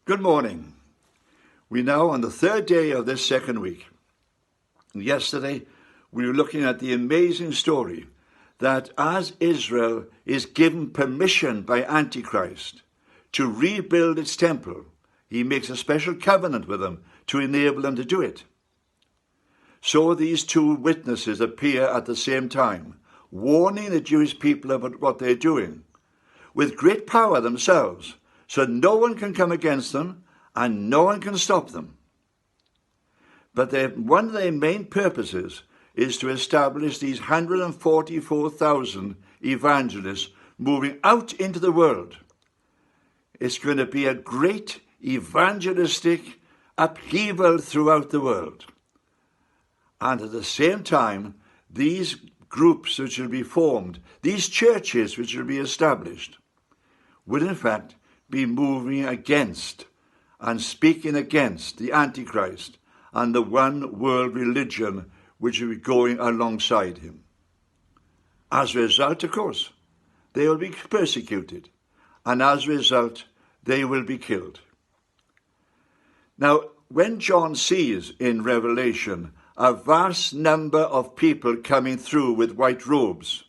Good morning. We're now on the third day of this second week. Yesterday, we were looking at the amazing story that as Israel is given permission by Antichrist to rebuild its temple, he makes a special covenant with them to enable them to do it. So these two witnesses appear at the same time, warning the Jewish people about what they're doing, with great power themselves, so no one can come against them and no one can stop them. But one of their main purposes is to establish these 144,000 evangelists moving out into the world. It's going to be a great evangelistic upheaval throughout the world. And at the same time, these groups which will be formed, these churches which will be established, will in fact be moving against and speaking against the Antichrist and the one world religion which will be going alongside him. As a result, of course, they will be persecuted, and as a result, they will be killed. Now, when John sees in Revelation a vast number of people coming through with white robes,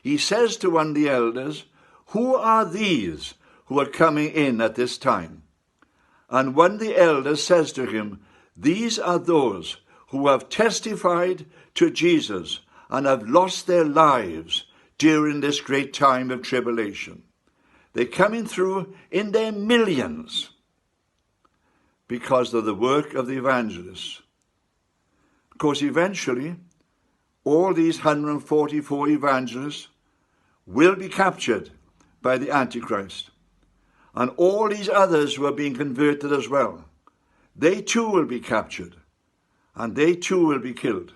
he says to one of the elders, "Who are these who are coming in at this time?" And one of the elders says to him, "These are those who have testified to Jesus and have lost their lives during this great time of tribulation. They're coming through in their millions because of the work of the evangelists." Of course, eventually, all these 144 evangelists will be captured by the Antichrist. And all these others who are being converted as well, they too will be captured, and they too will be killed,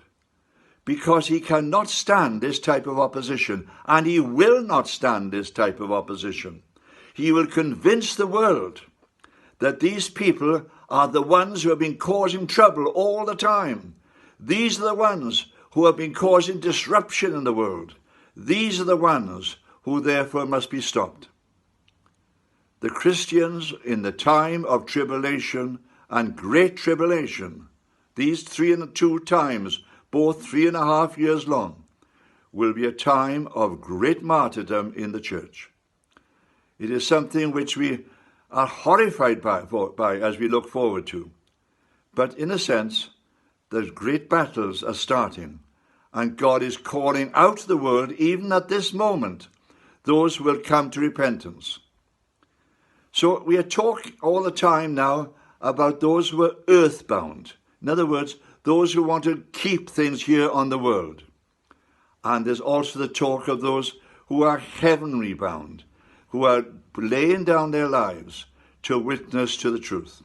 because he cannot stand this type of opposition, and he will not stand this type of opposition. He will convince the world that these people are the ones who have been causing trouble all the time. These are the ones who have been causing disruption in the world. These are the ones who therefore must be stopped. The Christians in the time of tribulation and great tribulation, these 3 and 2 times, both 3.5 years long, will be a time of great martyrdom in the church. It is something which we are horrified by as we look forward to. But in a sense, the great battles are starting, and God is calling out to the world, even at this moment, those who will come to repentance. So we are talking all the time now about those who are earthbound. In other words, those who want to keep things here on the world. And there's also the talk of those who are heavenly bound, who are laying down their lives to witness to the truth.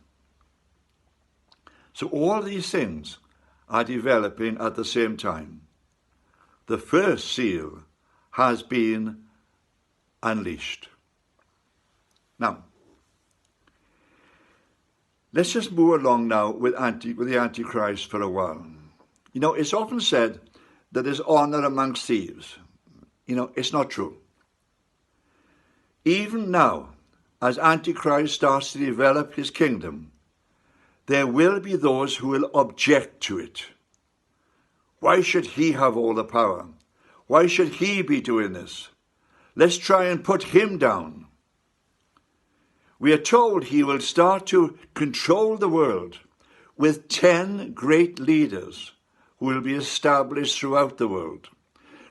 So all these things are developing at the same time. The first seal has been unleashed. Now, let's just move along now with the Antichrist for a while. You know, it's often said that there's honor amongst thieves. You know, it's not true. Even now, as Antichrist starts to develop his kingdom, there will be those who will object to it. Why should he have all the power? Why should he be doing this? Let's try and put him down. We are told he will start to control the world with 10 great leaders who will be established throughout the world.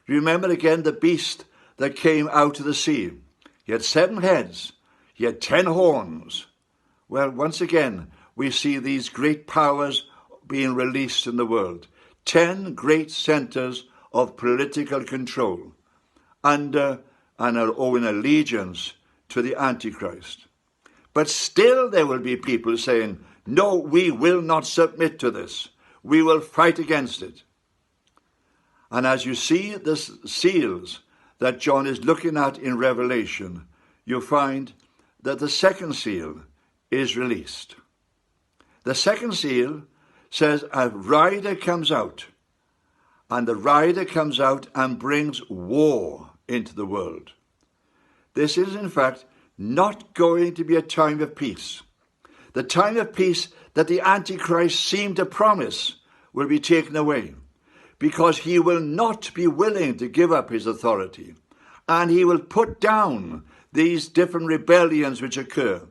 Remember again the beast that came out of the sea. He had 7 heads. He had 10 horns. Well, once again, we see these great powers being released in the world. 10 great centers of political control under and are owing allegiance to the Antichrist. But still there will be people saying, no, we will not submit to this. We will fight against it. And as you see the seals that John is looking at in Revelation, you find that the second seal is released. The second seal says a rider comes out, and the rider comes out and brings war into the world. This is, in fact, not going to be a time of peace. The time of peace that the Antichrist seemed to promise will be taken away, because he will not be willing to give up his authority, and he will put down these different rebellions which occur.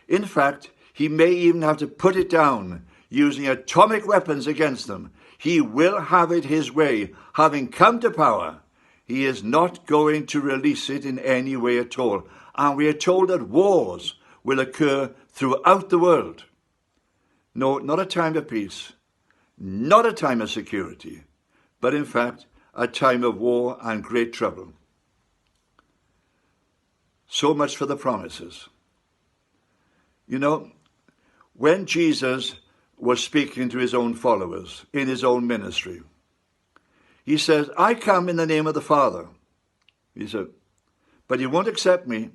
In fact, he may even have to put it down using atomic weapons against them. He will have it his way. Having come to power, he is not going to release it in any way at all. And we are told that wars will occur throughout the world. No, not a time of peace, not a time of security, but in fact, a time of war and great trouble. So much for the promises. You know, when Jesus was speaking to his own followers in his own ministry, he says, I come in the name of the Father. He said, but you won't accept me.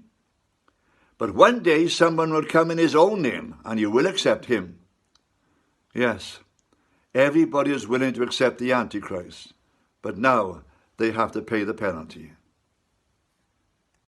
But one day someone will come in his own name and you will accept him. Yes, everybody is willing to accept the Antichrist, but now they have to pay the penalty.